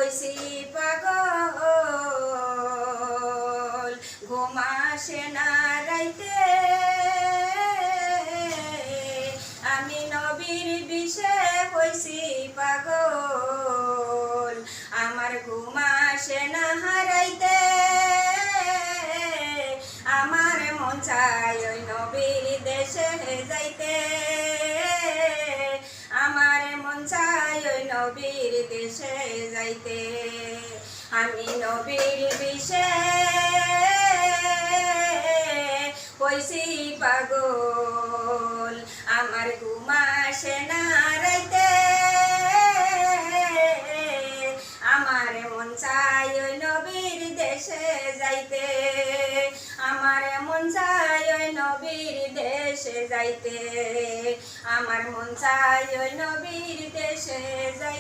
হইছি পাগল, ঘুম আসে না রাইতে, আমি নবীর বিষে হইছি পাগল, আমার ঘুম আসে না হারাইতে, আমার মন চায় ওই নবীর দেশে যাইতে, আমার মন চায় ওই নবীর দেশে যাইতে, আমি নবীর বিষে হইছি পাগল, আমার ঘুম আসে না রাইতে, আমার মন চায় ওই নবীর দেশে যাইতে, আমার মন চায় ওই নবীর দেশে যাইতে, আমার মন চায় ওই নবীর দেশে যাইতে।